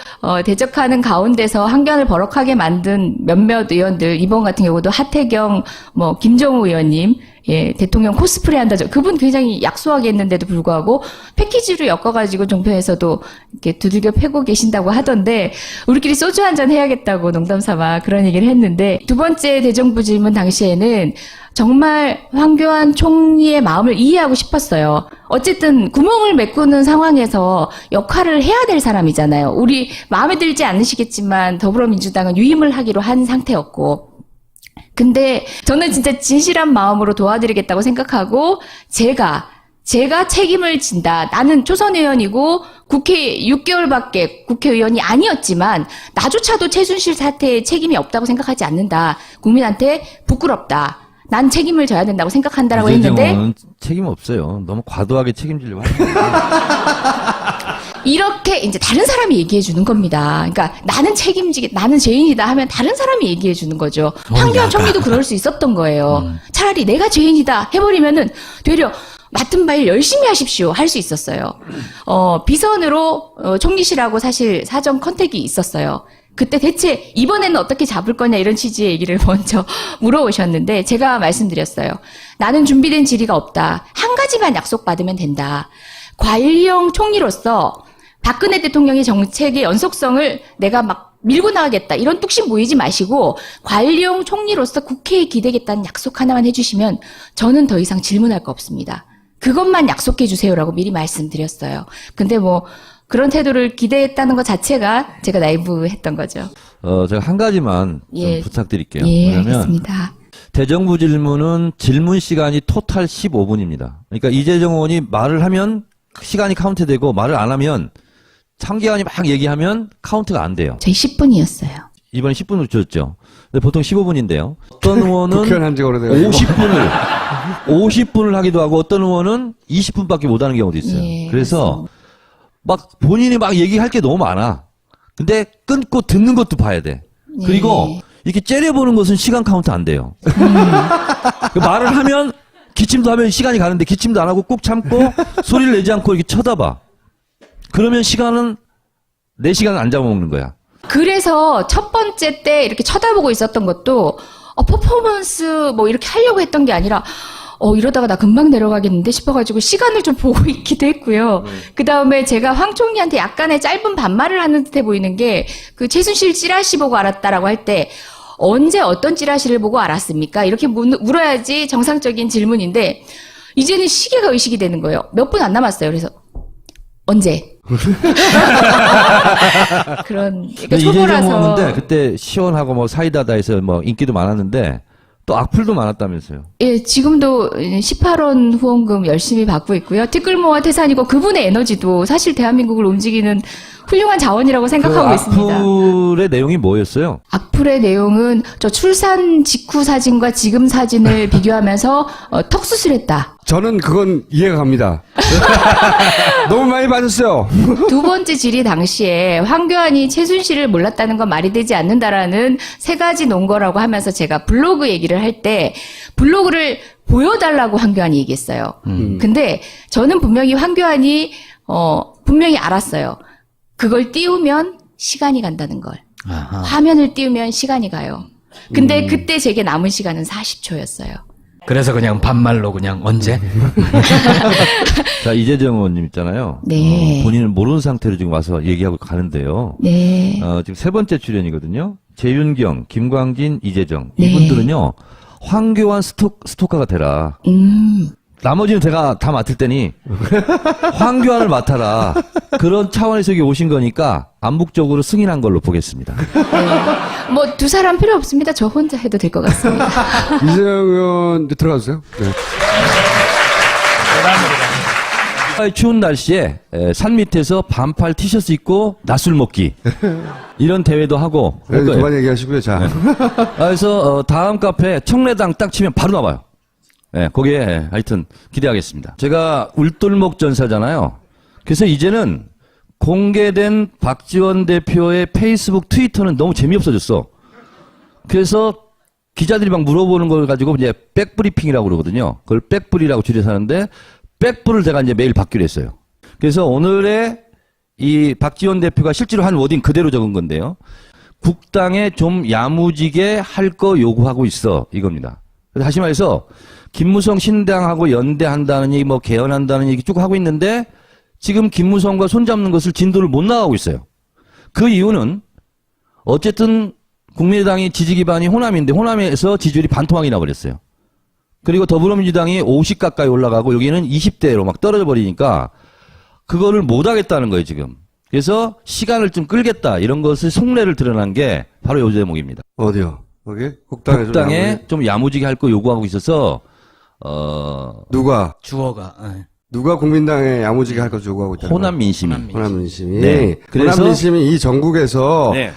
대적하는 가운데서 황교안을 버럭하게 만든 몇몇 의원들 이번 같은 경우도 하태경, 뭐 김정우 의원님, 예, 대통령 코스프레 한다죠. 그분 굉장히 약소하게 했는데도 불구하고 패키지로 엮어가지고 종편에서도 이렇게 두들겨 패고 계신다고 하던데 우리끼리 소주 한잔 해야겠다고 농담 삼아 그런 얘기를 했는데 두 번째 대정부 질문 당시에는 정말 황교안 총리의 마음을 이해하고 싶었어요. 어쨌든 구멍을 메꾸는 상황에서 역할을 해야 될 사람이잖아요. 우리 마음에 들지 않으시겠지만 더불어민주당은 유임을 하기로 한 상태였고 근데 저는 진짜 진실한 마음으로 도와드리겠다고 생각하고 제가 책임을 진다. 나는 초선 의원이고 국회 6개월밖에 국회의원이 아니었지만 나조차도 최순실 사태에 책임이 없다고 생각하지 않는다. 국민한테 부끄럽다. 난 책임을 져야 된다고 생각한다라고 했는데 이재정은 책임 없어요. 너무 과도하게 책임지려고 하는 거예요. 이렇게 이제 다른 사람이 얘기해 주는 겁니다. 그러니까 나는 나는 죄인이다 하면 다른 사람이 얘기해 주는 거죠. 황교안 총리도 그럴 수 있었던 거예요. 차라리 내가 죄인이다 해버리면은 되려 맡은 바일 열심히 하십시오 할 수 있었어요. 비선으로 총리실하고 사실 사전 컨택이 있었어요. 그때 대체 이번에는 어떻게 잡을 거냐 이런 취지의 얘기를 먼저 물어오셨는데 제가 말씀드렸어요. 나는 준비된 질의가 없다. 한 가지만 약속받으면 된다. 관리형 총리로서 박근혜 대통령의 정책의 연속성을 내가 막 밀고 나가겠다. 이런 뚝심 보이지 마시고 관리형 총리로서 국회에 기대겠다는 약속 하나만 해주시면 저는 더 이상 질문할 거 없습니다. 그것만 약속해 주세요라고 미리 말씀드렸어요. 근데 뭐 그런 태도를 기대했다는 것 자체가 제가 나이브했던 거죠. 제가 한 가지만 예. 좀 부탁드릴게요. 예, 뭐냐면 알겠습니다. 대정부 질문은 질문 시간이 토탈 15분입니다. 그러니까 이재정 의원이 말을 하면 시간이 카운트되고 말을 안 하면 상기관이 막 얘기하면 카운트가 안 돼요. 저희 10분이었어요. 이번에 10분으로 줄였죠. 근데 보통 15분인데요. 어떤 의원은 국회의원 한지 오래돼가지고. 50분을 하기도 하고 어떤 의원은 20분밖에 못 하는 경우도 있어요. 예, 그래서 막 본인이 막 얘기할 게 너무 많아. 근데 끊고 듣는 것도 봐야 돼. 그리고 예. 이렇게 째려보는 것은 시간 카운트 안 돼요. 그 말을 하면 기침도 하면 시간이 가는데 기침도 안 하고 꾹 참고 소리를 내지 않고 이렇게 쳐다봐. 그러면 시간은 내 시간은 안 잡아먹는 거야. 그래서 첫 번째 때 이렇게 쳐다보고 있었던 것도 퍼포먼스 뭐 이렇게 하려고 했던 게 아니라 이러다가 나 금방 내려가겠는데 싶어가지고 시간을 좀 보고 있기도 했고요. 그 다음에 제가 황 총리한테 약간의 짧은 반말을 하는 듯해 보이는 게 그 최순실 찌라시 보고 알았다라고 할 때 언제 어떤 찌라시를 보고 알았습니까? 이렇게 물어야지 정상적인 질문인데 이제는 시계가 의식이 되는 거예요. 몇 분 안 남았어요. 그래서 언제? 그런 그러니까 근데 이재정 초보라서 의원인데 그때 시원하고 뭐 사이다다 해서 뭐 인기도 많았는데 또 악플도 많았다면서요. 예, 지금도 18원 후원금 열심히 받고 있고요. 티끌모아 태산이고 그분의 에너지도 사실 대한민국을 움직이는 훌륭한 자원이라고 생각하고 있습니다. 악플의 내용이 뭐였어요? 악플의 내용은 저 출산 직후 사진과 지금 사진을 비교하면서 턱수술했다. 저는 그건 이해가 갑니다. 너무 많이 받았어요. 두 번째 질의 당시에 황교안이 최순실을 몰랐다는 건 말이 되지 않는다라는 세 가지 논거라고 하면서 제가 블로그 얘기를 할 때 블로그를 보여달라고 황교안이 얘기했어요. 근데 저는 분명히 황교안이 분명히 알았어요. 그걸 띄우면 시간이 간다는 걸. 아하. 화면을 띄우면 시간이 가요. 근데 그때 제게 남은 시간은 40초였어요. 그래서 그냥 반말로 그냥 언제? 자, 이재정 의원님 있잖아요. 네. 본인은 모르는 상태로 지금 와서 얘기하고 가는데요. 네. 지금 세 번째 출연이거든요. 재윤경, 김광진, 이재정. 네. 이분들은요, 황교안 스토커가 되라. 나머지는 제가 다 맡을 테니, 황교안을 맡아라. 그런 차원에서 여기 오신 거니까, 암묵적으로 승인한 걸로 보겠습니다. 네. 뭐 두 사람 필요 없습니다. 저 혼자 해도 될 것 같습니다. 이재정 의원 들어가주세요. 네. 추운 날씨에 산 밑에서 반팔 티셔츠 입고 낮술 먹기. 이런 대회도 하고. 할 네, 거예요. 그만 얘기하시고요. 자. 그래서 다음 카페 청래당 딱 치면 바로 나와요. 예, 거기에 하여튼 기대하겠습니다. 제가 울돌목 전사잖아요. 그래서 이제는 공개된 박지원 대표의 페이스북, 트위터는 너무 재미없어졌어. 그래서 기자들이 막 물어보는 걸 가지고 이제 백브리핑이라고 그러거든요. 그걸 백브리라고 줄여서 하는데 백브를 제가 이제 매일 받기로 했어요. 그래서 오늘의 이 박지원 대표가 실제로 한 워딩 그대로 적은 건데요. 국당에 좀 야무지게 할 거 요구하고 있어. 이겁니다. 그래서 다시 말해서 김무성 신당하고 연대한다는 얘기, 뭐 개헌한다는 얘기 쭉 하고 있는데 지금 김무성과 손잡는 것을 진도를 못 나가고 있어요. 그 이유는 어쨌든 국민의당이 지지 기반이 호남인데 호남에서 지지율이 반토막이 나버렸어요. 그리고 더불어민주당이 50 가까이 올라가고 여기는 20대로 막 떨어져 버리니까 그거를 못 하겠다는 거예요, 지금. 그래서 시간을 좀 끌겠다. 이런 것을 속내를 드러난 게 바로 요 제목입니다. 어디요? 거기? 국당에 좀 야무지게 할 거 요구하고 있어서 누가 주어가. 누가 국민당에 야무지게 할 거 요구하고 있다는 호남 민심이. 호남 민심이. 네. 그래서- 호남 민심이 이 전국에서 네.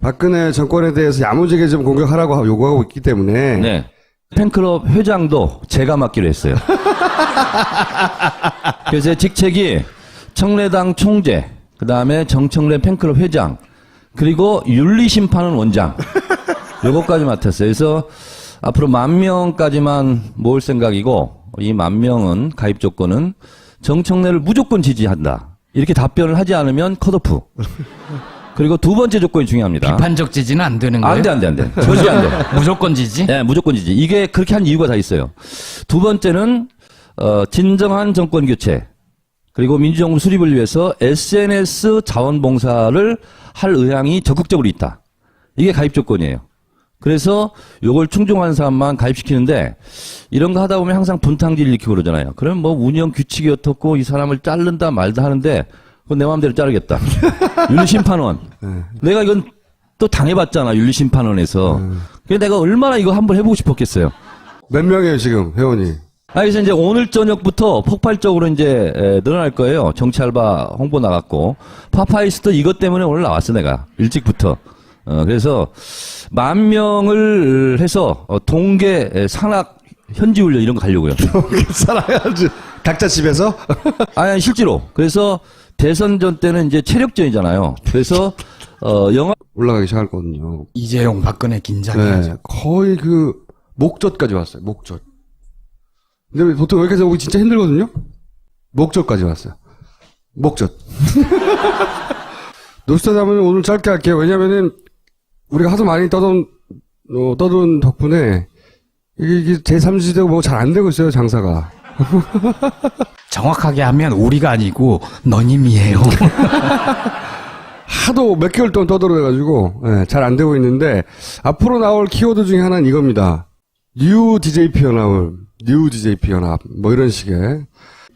박근혜 정권에 대해서 야무지게 좀 공격하라고 요구하고 있기 때문에 네. 팬클럽 회장도 제가 맡기로 했어요. 그래서 직책이 청래당 총재, 그 다음에 정청래 팬클럽 회장, 그리고 윤리심판원 원장. 요거까지 맡았어요. 그래서 앞으로 10,000명까지만 모을 생각이고, 이 10,000명은 가입 조건은 정청래를 무조건 지지한다. 이렇게 답변을 하지 않으면 컷오프. 그리고 두 번째 조건이 중요합니다. 비판적 지지는 안 되는 거예요? 안 돼. 절대 안 돼. 무조건 지지? 네, 무조건 지지. 이게 그렇게 한 이유가 다 있어요. 두 번째는 진정한 정권 교체 그리고 민주정부 수립을 위해서 SNS 자원봉사를 할 의향이 적극적으로 있다. 이게 가입 조건이에요. 그래서 요걸 충족하는 사람만 가입시키는데 이런 거 하다 보면 항상 분탕질 일으키고 그러잖아요. 그럼 뭐 운영 규칙이 어떻고 이 사람을 자른다 말다 하는데 그건 내 마음대로 자르겠다. 윤리심판원. 내가 이건 또 당해봤잖아, 윤리심판원에서. 그래서 내가 얼마나 이거 한번 해보고 싶었겠어요. 몇 명이에요 지금 회원이? 그래서 이제 오늘 저녁부터 폭발적으로 이제 늘어날 거예요. 정치 알바 홍보 나갔고. 파파이스도 이것 때문에 오늘 나왔어, 내가. 일찍부터. 그래서 10,000명을 해서 동계 산악 현지훈련 이런 거 가려고요. 살아야지. 각자 집에서? 아니, 실제로. 그래서 대선전 때는 이제 체력전이잖아요. 그래서, 올라가기 시작했거든요. 이재용 박근혜 긴장해야죠. 네, 거의 그 목젖까지 왔어요. 목젖. 근데 보통 여기까지 오기 진짜 힘들거든요. 목젖까지 왔어요. 목젖. 노스타담은 오늘 짧게 할게요. 왜냐면은 우리가 하도 많이 떠돈 덕분에 이게 제3지대가 뭐 잘 안 되고 있어요, 장사가. 정확하게 하면 우리가 아니고 너님이에요. 하도 몇 개월 동안 떠들어가지고 잘 안 되고 있는데 앞으로 나올 키워드 중에 하나는 이겁니다. 뉴 DJP 연합 뭐 이런 식의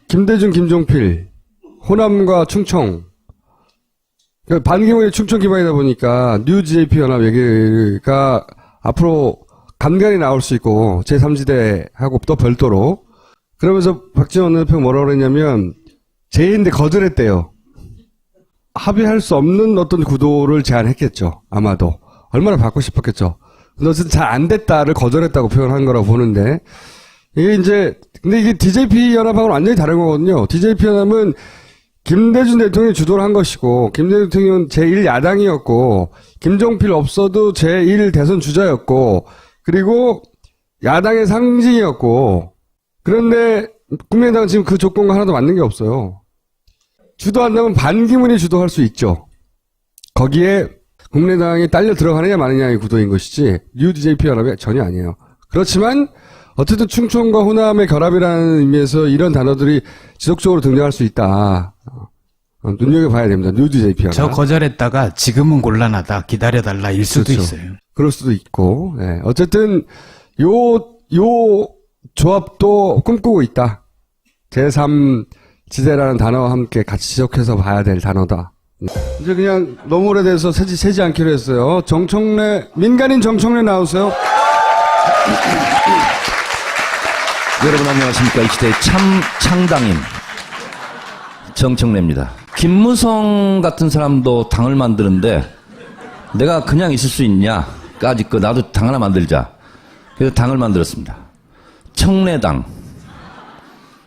김대중, 김종필, 호남과 충청 그러니까 반기문이 충청 기반이다 보니까 뉴 DJP 연합 얘기가 앞으로 간간히 나올 수 있고 제3지대하고 또 별도로 그러면서 박지원 대표 뭐라고 그랬냐면 제의인데 거절했대요. 합의할 수 없는 어떤 구도를 제안했겠죠. 아마도. 얼마나 받고 싶었겠죠. 근데 어쨌든 잘 안 됐다를 거절했다고 표현한 거라고 보는데 근데 이게 DJP 연합하고는 완전히 다른 거거든요. DJP 연합은 김대중 대통령이 주도를 한 것이고 김대중 대통령은 제1야당이었고 김종필 없어도 제1 대선 주자였고 그리고 야당의 상징이었고 그런데 국민의당은 지금 그 조건과 하나도 맞는 게 없어요. 주도한다면 반기문이 주도할 수 있죠. 거기에 국민의당이 딸려 들어가느냐 마느냐의 구도인 것이지 뉴 DJP 연합이 전혀 아니에요. 그렇지만 어쨌든 충청과 호남의 결합이라는 의미에서 이런 단어들이 지속적으로 등장할 수 있다. 눈여겨봐야 됩니다. 뉴 DJP 연합. 저 거절했다가 지금은 곤란하다 기다려달라 일 수도 그렇죠. 있어요. 그럴 수도 있고 어쨌든 요 조합도 꿈꾸고 있다. 제3지대라는 단어와 함께 같이 지적해서 봐야 될 단어다. 이제 그냥 너무 오래돼서 세지 않기로 했어요. 민간인 정청래 나오세요. 여러분 안녕하십니까. 이 시대의 창당인 정청래입니다. 김무성 같은 사람도 당을 만드는데 내가 그냥 있을 수 있냐까지 나도 당 하나 만들자. 그래서 당을 만들었습니다. 청래당.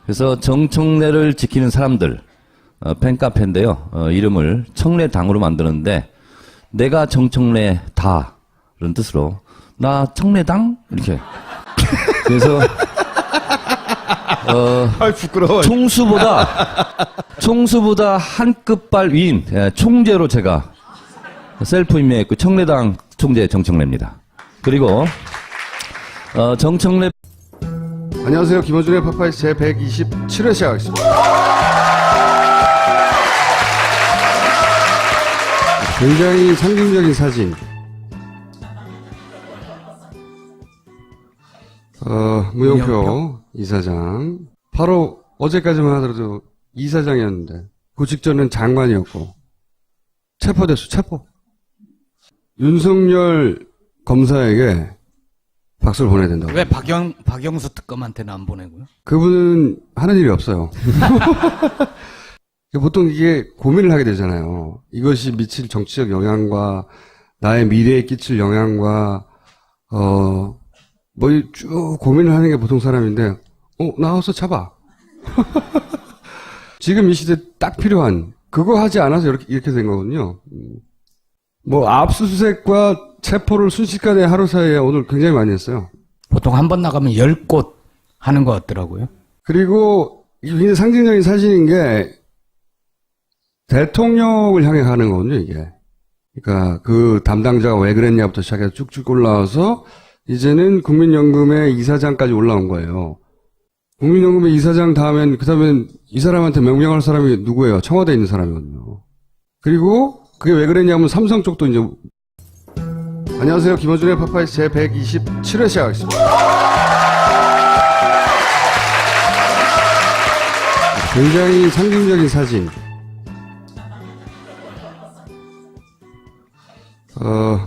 그래서 정청래를 지키는 사람들 팬카페인데요. 이름을 청래당으로 만드는데 내가 정청래다 이런 뜻으로 나 청래당 이렇게 그래서 부끄러워. 총수보다 한 끝발 위인 총재로 제가 셀프 임명했고 청래당 총재 정청래입니다. 그리고 정청래 안녕하세요. 김어준의 파파이스 제127회 시작하겠습니다. 굉장히 상징적인 사진. 무용표 이사장. 바로 어제까지만 하더라도 이사장이었는데 그 직전은 장관이었고 체포됐어. 체포. 윤석열 검사에게 박수를 보내야 된다고. 왜 박영수 특검한테는 안 보내고요? 그분은 하는 일이 없어요. 보통 이게 고민을 하게 되잖아요. 이것이 미칠 정치적 영향과 나의 미래에 끼칠 영향과 뭐 쭉 고민을 하는 게 보통 사람인데 나와서 잡아. 지금 이 시대 딱 필요한 그거 하지 않아서 이렇게 된 거거든요. 뭐 압수수색과 체포를 순식간에 하루 사이에 오늘 굉장히 많이 했어요. 보통 한 번 나가면 10곳 하는 것 같더라고요. 그리고 이게 굉장히 상징적인 사진인 게 대통령을 향해 가는 거거든요, 이게. 그러니까 그 담당자가 왜 그랬냐부터 시작해서 쭉쭉 올라와서 이제는 국민연금의 이사장까지 올라온 거예요. 국민연금의 이사장 다음엔 그다음엔 이 사람한테 명명할 사람이 누구예요? 청와대에 있는 사람이거든요. 그리고 그게 왜 그랬냐면 삼성 쪽도 이제 안녕하세요. 김어준의 파파이스 제127회 시작하겠습니다. 굉장히 상징적인 사진.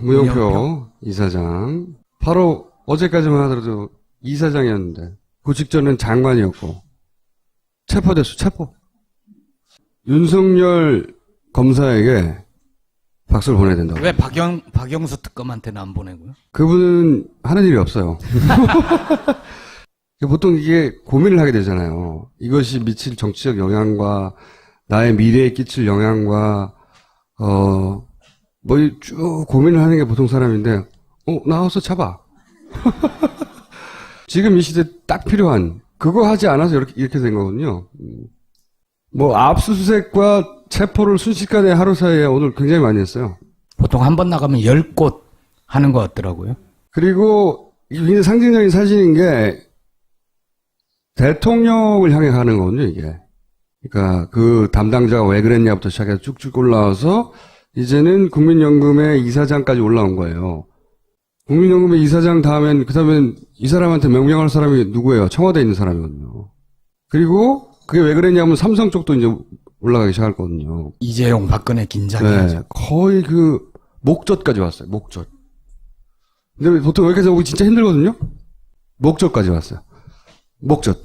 무용표 이사장. 바로 어제까지만 하더라도 이사장이었는데 그 직전은 장관이었고 체포됐어. 체포. 윤석열 검사에게 박수를 보내야 된다고. 왜 박영수 특검한테는 안 보내고요? 그분은 하는 일이 없어요. 보통 이게 고민을 하게 되잖아요. 이것이 미칠 정치적 영향과 나의 미래에 끼칠 영향과 뭐 쭉 고민을 하는 게 보통 사람인데 나와서 잡아. 지금 이 시대 딱 필요한 그거 하지 않아서 이렇게 된 거거든요. 뭐 압수수색과 체포를 순식간에 하루 사이에 오늘 굉장히 많이 했어요. 보통 한 번 나가면 10곳 하는 것 같더라고요. 그리고 이게 굉장히 상징적인 사실인 게 대통령을 향해 가는 거거든요, 이게. 그러니까 그 담당자가 왜 그랬냐부터 시작해서 쭉쭉 올라와서 이제는 국민연금의 이사장까지 올라온 거예요. 국민연금의 이사장 다음엔 이 사람한테 명령할 사람이 누구예요? 청와대에 있는 사람이거든요. 그리고 그게 왜 그랬냐면 삼성 쪽도 이제 올라가기 시작할 거거든요. 이재용, 박근혜 긴장해야죠. 네, 거의 그 목젖까지 왔어요. 목젖. 근데 보통 여기까지 오기 진짜 힘들거든요. 목젖까지 왔어요. 목젖.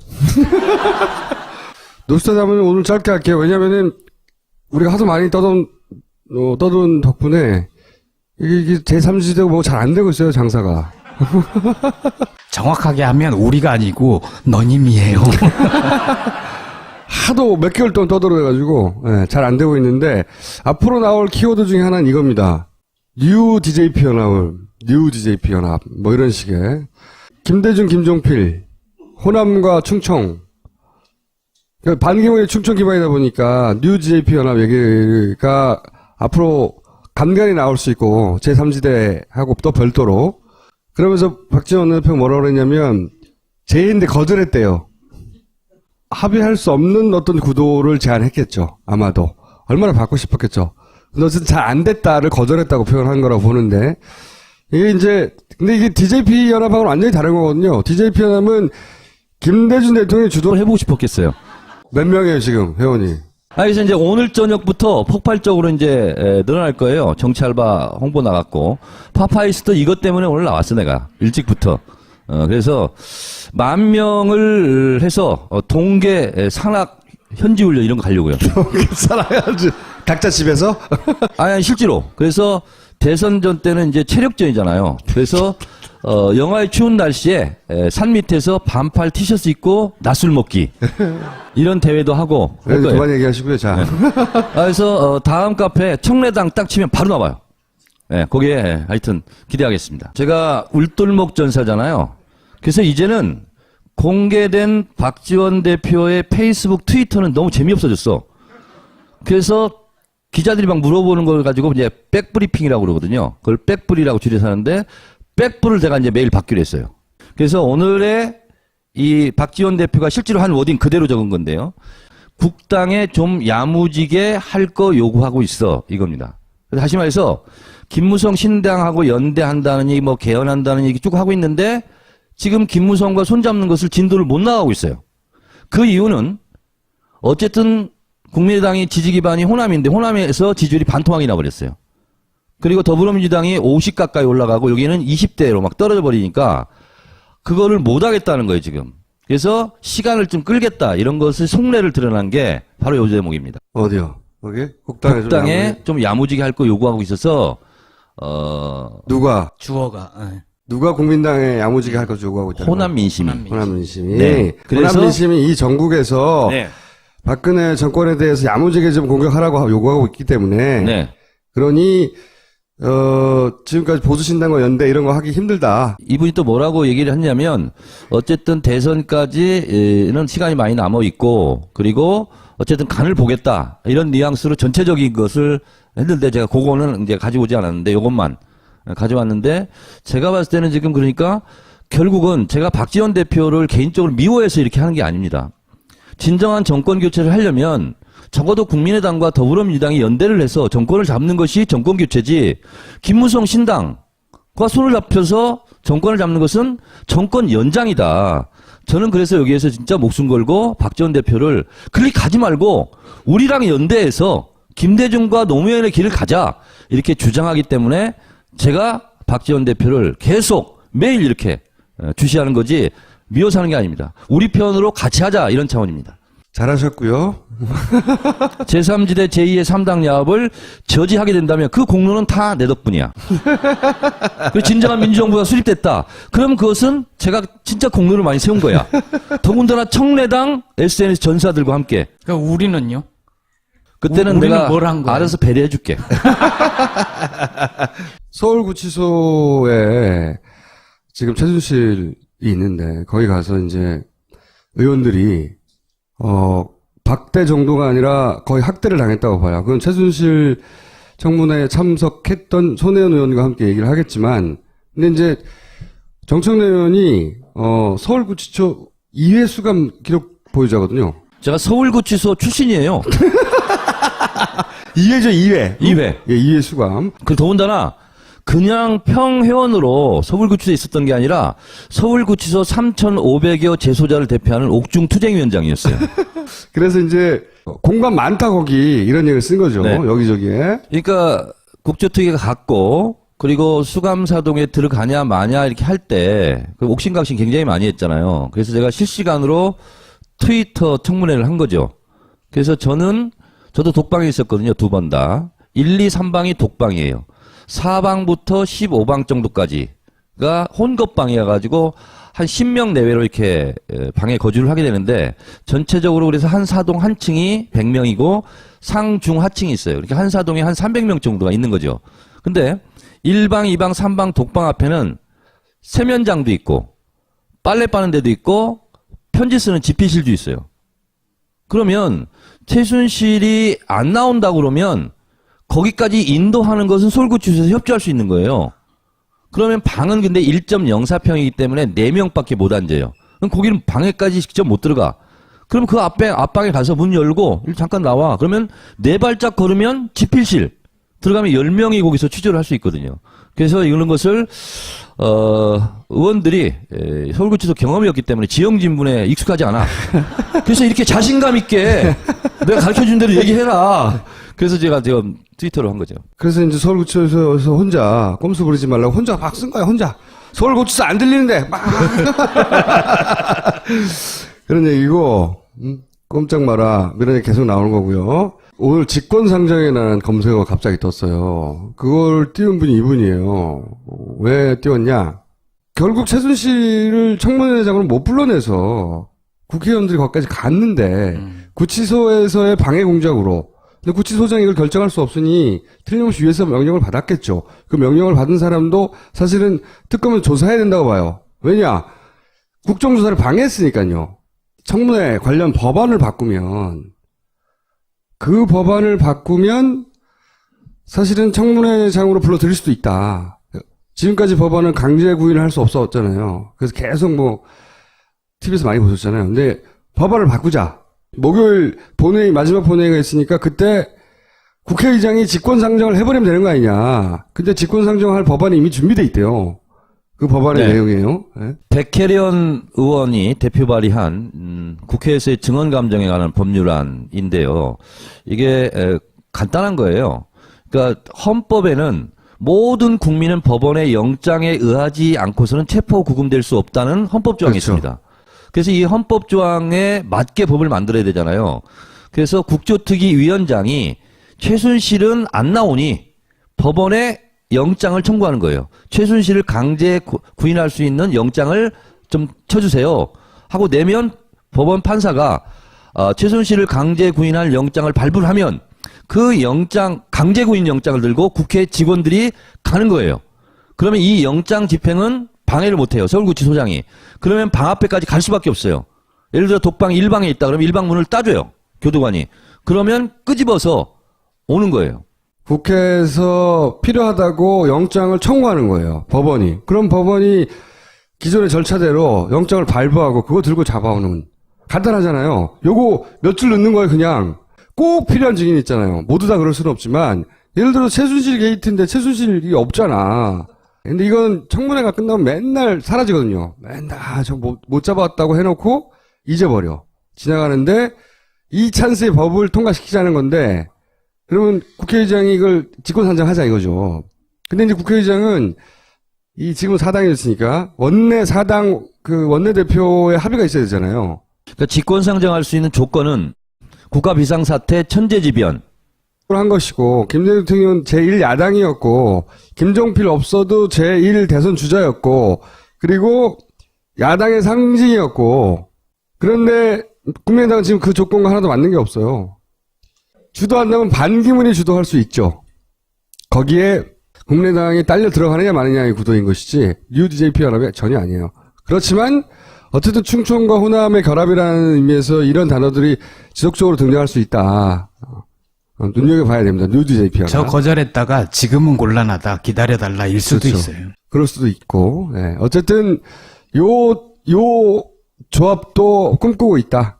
노스타담은 오늘 짧게 할게요. 왜냐면은 우리가 하도 많이 떠돈 덕분에 이게 제3지대고 뭐 잘 안 되고 있어요, 장사가. 정확하게 하면 우리가 아니고 너님이에요. 하도 몇 개월 동안 떠들어가지고 잘 안 되고 있는데 앞으로 나올 키워드 중에 하나는 이겁니다. 뉴 DJP 연합 뭐 이런 식의 김대중, 김종필, 호남과 충청 그러니까 반기문의 충청 기반이다 보니까 뉴 DJP 연합 얘기가 앞으로 간간히 나올 수 있고 제3지대하고 또 별도로 그러면서 박지원 원내대표가 뭐라고 그랬냐면 제의인데 거절했대요. 합의할 수 없는 어떤 구도를 제안했겠죠. 아마도. 얼마나 받고 싶었겠죠. 근데 어쨌든 잘 안 됐다를 거절했다고 표현한 거라고 보는데 이게 근데 이게 DJP 연합하고는 완전히 다른 거거든요. DJP 연합은 김대중 대통령이 주도를 해보고 싶었겠어요. 몇 명이에요, 지금, 회원이? 그래서 이제 오늘 저녁부터 폭발적으로 이제 늘어날 거예요. 정치 알바 홍보 나갔고. 파파이스도 이것 때문에 오늘 나왔어, 내가. 일찍부터. 그래서 10,000명을 해서 동계 산악 현지 훈련 이런 거 가려고요. 살아야지. 각자 집에서? 아니, 실제로. 그래서 대선전 때는 이제 체력전이잖아요. 그래서 영하의 추운 날씨에 산 밑에서 반팔 티셔츠 입고 낮술 먹기 이런 대회도 하고 할 거예요. 그만 얘기하시고요. 자, 그래서 다음 카페 청래당 딱 치면 바로 나와요. 네, 거기에 하여튼 기대하겠습니다. 제가 울돌목 전사잖아요. 그래서 이제는 공개된 박지원 대표의 페이스북, 트위터는 너무 재미없어졌어. 그래서 기자들이 막 물어보는 걸 가지고 이제 백브리핑이라고 그러거든요. 그걸 백브리라고 줄여서 하는데 백불을 제가 이제 매일 받기로 했어요. 그래서 오늘의 이 박지원 대표가 실제로 한 워딩 그대로 적은 건데요. 국당에 좀 야무지게 할 거 요구하고 있어. 이겁니다. 그래서 다시 말해서 김무성 신당하고 연대한다는 얘기, 뭐 개헌한다는 얘기 쭉 하고 있는데 지금 김무성과 손잡는 것을 진도를 못 나가고 있어요. 그 이유는 어쨌든 국민의당이 지지 기반이 호남인데 호남에서 지지율이 반토막이 나버렸어요. 그리고 더불어민주당이 50 가까이 올라가고 여기는 20대로 막 떨어져 버리니까 그거를 못 하겠다는 거예요, 지금. 그래서 시간을 좀 끌겠다 이런 것을 속내를 드러난 게 바로 요 대목입니다. 어디요? 거기? 국당에 좀 야무지게 할 거 요구하고 있어서 누가? 주어가. 누가 국민당에 야무지게 할 거 요구하고 있다는 호남 민심이. 호남 민심이. 네. 그래서 호남 민심이 이 전국에서 네. 박근혜 정권에 대해서 야무지게 좀 공격하라고 요구하고 있기 때문에 네. 그러니 지금까지 보수신당과 연대 이런 거 하기 힘들다. 이분이 또 뭐라고 얘기를 했냐면 어쨌든 대선까지는 시간이 많이 남아 있고 그리고 어쨌든 간을 보겠다 이런 뉘앙스로 전체적인 것을 했는데 제가 그거는 이제 가져오지 않았는데 요것만 가져왔는데 제가 봤을 때는 지금 그러니까 결국은 제가 박지원 대표를 개인적으로 미워해서 이렇게 하는 게 아닙니다. 진정한 정권 교체를 하려면 적어도 국민의당과 더불어민주당이 연대를 해서 정권을 잡는 것이 정권 교체지 김무성 신당과 손을 잡혀서 정권을 잡는 것은 정권 연장이다. 저는 그래서 여기에서 진짜 목숨 걸고 박지원 대표를 그렇게 가지 말고 우리랑 연대해서 김대중과 노무현의 길을 가자 이렇게 주장하기 때문에 제가 박지원 대표를 계속 매일 이렇게 주시하는 거지 미워서 하는 게 아닙니다. 우리 편으로 같이 하자 이런 차원입니다. 잘하셨고요. 제3지대 제2의 3당 야합을 저지하게 된다면 그 공로는 다 내 덕분이야. 그 진정한 민주정부가 수립됐다. 그럼 그것은 제가 진짜 공로를 많이 세운 거야. 더군다나 청래당 SNS 전사들과 함께. 그러니까 우리는요? 그때는 우리는 내가 뭘 한 거야? 알아서 배려해 줄게. 서울구치소에 지금 최순실이 있는데 거기 가서 이제 의원들이 박대 정도가 아니라 거의 학대를 당했다고 봐요. 그건 최순실 청문회에 참석했던 손혜원 의원과 함께 얘기를 하겠지만, 근데 이제 정청래 의원이 서울구치소 2회 수감 기록 보유자거든요. 제가 서울구치소 출신이에요. 2회죠, 2회. 2회. 예, 2회 수감. 그 더군다나 그냥 평회원으로 서울구치소에 있었던 게 아니라 서울구치소 3,500여 재소자를 대표하는 옥중투쟁위원장이었어요. 그래서 이제 공간 많다 거기 이런 얘기를 쓴 거죠. 네. 여기저기에. 그러니까 국조특위가 갔고 그리고 수감사동에 들어가냐 마냐 이렇게 할 때 그 옥신각신 굉장히 많이 했잖아요. 그래서 제가 실시간으로 트위터 청문회를 한 거죠. 그래서 저도 독방에 있었거든요. 2번 다. 1, 2, 3방이 독방이에요. 4방부터 15방 정도까지가 혼겁방이어가지고 한 10명 내외로 이렇게 방에 거주를 하게 되는데 전체적으로 그래서 한 사동 한 층이 100명이고 상, 중, 하층이 있어요. 그러니까 한 사동에 한 300명 정도가 있는 거죠. 근데 1방, 2방, 3방 독방 앞에는 세면장도 있고 빨래 빠는 데도 있고 편지 쓰는 집필실도 있어요. 그러면 최순실이 안 나온다고 그러면 거기까지 인도하는 것은 서울구치소에서 협조할 수 있는 거예요. 그러면 방은 근데 1.04평이기 때문에 4명밖에 못 앉아요. 그럼 거기는 방에까지 직접 못 들어가. 그럼 그 앞방에 가서 문 열고 잠깐 나와. 그러면 4발짝 걸으면 집필실 들어가면 10명이 거기서 취조를 할 수 있거든요. 그래서 이런 것을 의원들이 서울구치소 경험이 없기 때문에 지형진분에 익숙하지 않아. 그래서 이렇게 자신감 있게 내가 가르쳐준 대로 얘기해라. 그래서 제가 트위터로 한 거죠. 그래서 이제 서울구치소에서 혼자 꼼수 부리지 말라고 혼자 막 쓴 거야, 혼자. 서울구치소 안 들리는데 막 그런 얘기고 꼼짝 마라 이런 얘기 계속 나오는 거고요. 오늘 직권상정에 대한 검색어가 갑자기 떴어요. 그걸 띄운 분이 이분이에요. 왜 띄웠냐? 결국 최순실을 청문회장으로 못 불러내서 국회의원들이 거기까지 갔는데 구치소에서의 방해 공작으로. 근데 구치소장이 이걸 결정할 수 없으니 틀림없이 위에서 명령을 받았겠죠. 그 명령을 받은 사람도 사실은 특검은 조사해야 된다고 봐요. 왜냐? 국정조사를 방해했으니까요. 청문회 관련 법안을 바꾸면 그 법안을 바꾸면 사실은 청문회장으로 불러들일 수도 있다. 지금까지 법안은 강제 구인을 할 수 없었잖아요. 그래서 계속 TV에서 많이 보셨잖아요. 근데 법안을 바꾸자. 목요일 마지막 본회의가 있으니까 그때 국회의장이 직권상정을 해버리면 되는 거 아니냐. 근데 직권상정할 법안이 이미 준비돼 있대요. 그 법안의 네. 내용이에요. 네. 백혜련 의원이 대표 발의한 국회에서의 증언감정에 관한 법률안인데요. 이게 간단한 거예요. 그러니까 헌법에는 모든 국민은 법원의 영장에 의하지 않고서는 체포 구금될 수 없다는 헌법 조항이 그렇죠. 있습니다. 그래서 이 헌법 조항에 맞게 법을 만들어야 되잖아요. 그래서 국조특위 위원장이 최순실은 안 나오니 법원에 영장을 청구하는 거예요. 최순실을 강제 구인할 수 있는 영장을 좀 쳐주세요. 하고 내면 법원 판사가 최순실을 강제 구인할 영장을 발부를 하면 그 영장, 강제 구인 영장을 들고 국회 직원들이 가는 거예요. 그러면 이 영장 집행은 방해를 못해요. 서울구치소장이. 그러면 방 앞에까지 갈 수밖에 없어요. 예를 들어 독방 1방에 있다 그러면 1방 문을 따줘요. 교도관이. 그러면 끄집어서 오는 거예요. 국회에서 필요하다고 영장을 청구하는 거예요. 법원이. 그럼 법원이 기존의 절차대로 영장을 발부하고 그거 들고 잡아오는. 간단하잖아요. 요거 몇 줄 넣는 거예요, 그냥. 꼭 필요한 증인이 있잖아요. 모두 다 그럴 수는 없지만 예를 들어 최순실 게이트인데 최순실이 없잖아. 근데 이건 청문회가 끝나면 맨날 사라지거든요. 맨날 저 못 잡아왔다고 해놓고 잊어버려. 지나가는데 이 찬스에 법을 통과시키자는 건데 그러면 국회의장이 이걸 직권상정하자 이거죠. 근데 이제 국회의장은 지금은 4당이 됐으니까 원내 4당 원내대표의 합의가 있어야 되잖아요. 그러니까 직권상정할 수 있는 조건은 국가 비상사태 천재지변. 한 것이고 김대중 대통령은 제1야당이었고 김종필 없어도 제1대선 주자였고 그리고 야당의 상징이었고 그런데 국민의당은 지금 그 조건과 하나도 맞는 게 없어요. 주도한다면 반기문이 주도할 수 있죠. 거기에 국민의당이 딸려 들어가느냐 마느냐의 구도인 것이지 뉴DJP 연합이 전혀 아니에요. 그렇지만 어쨌든 충청과 호남의 결합이라는 의미에서 이런 단어들이 지속적으로 등장할 수 있다. 눈여겨봐야 됩니다. 뉴DJP 연합. 저 거절했다가 지금은 곤란하다 기다려달라 일 수도 그렇죠. 있어요. 그럴 수도 있고, 예. 어쨌든, 요 조합도 꿈꾸고 있다.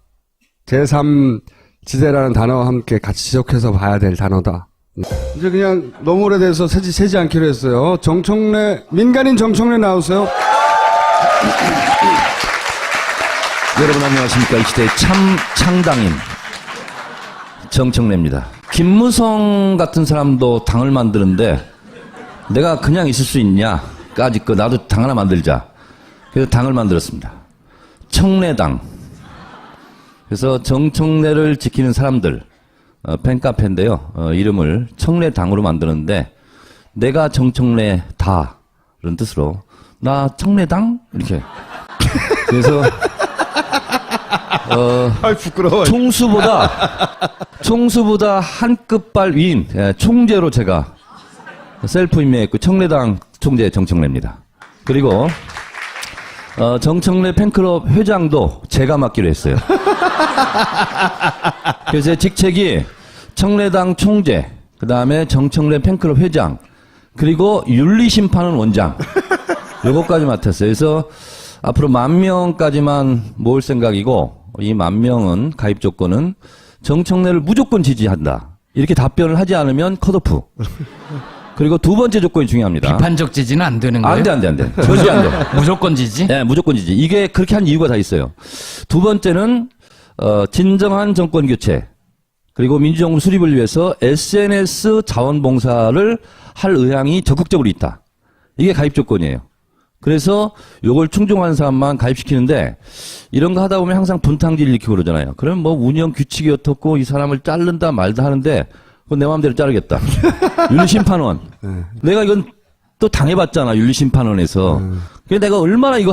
제3지대라는 단어와 함께 같이 지적해서 봐야 될 단어다. 이제 그냥 너무 오래돼서 세지 않기로 했어요. 민간인 정청래 나오세요. 여러분 안녕하십니까. 이 시대의 창당인 정청래입니다. 김무성 같은 사람도 당을 만드는데 내가 그냥 있을 수 있냐까지 나도 당 하나 만들자. 그래서 당을 만들었습니다. 청래당. 그래서 정청래를 지키는 사람들 팬카페인데요. 이름을 청래당으로 만드는데 내가 정청래다라는 뜻으로 나 청래당 이렇게. 그래서 부끄러워. 총수보다 한 끝발 위인 총재로 제가 셀프 임명했고 청래당 총재 정청래입니다. 그리고 정청래 팬클럽 회장도 제가 맡기로 했어요. 그래서 제 직책이 청래당 총재, 그 다음에 정청래 팬클럽 회장, 그리고 윤리심판원 원장. 요거까지 맡았어요. 그래서 앞으로 10,000명까지만 모을 생각이고 이 10,000명은 가입 조건은 정청래를 무조건 지지한다. 이렇게 답변을 하지 않으면 컷오프. 그리고 두 번째 조건이 중요합니다. 비판적 지지는 안 되는 거예요? 안 돼. 절대 안 돼. 무조건 지지? 네, 무조건 지지. 이게 그렇게 한 이유가 다 있어요. 두 번째는 진정한 정권 교체 그리고 민주정부 수립을 위해서 SNS 자원봉사를 할 의향이 적극적으로 있다. 이게 가입 조건이에요. 그래서 요걸 충족한 사람만 가입시키는데 이런 거 하다 보면 항상 분탕질 일으키고 그러잖아요. 그럼 뭐 운영 규칙이 어떻고 이 사람을 자른다 말다 하는데 그건 내 마음대로 자르겠다. 윤리심판원. 내가 이건 또 당해봤잖아. 윤리심판원에서. 그래서 내가 얼마나 이거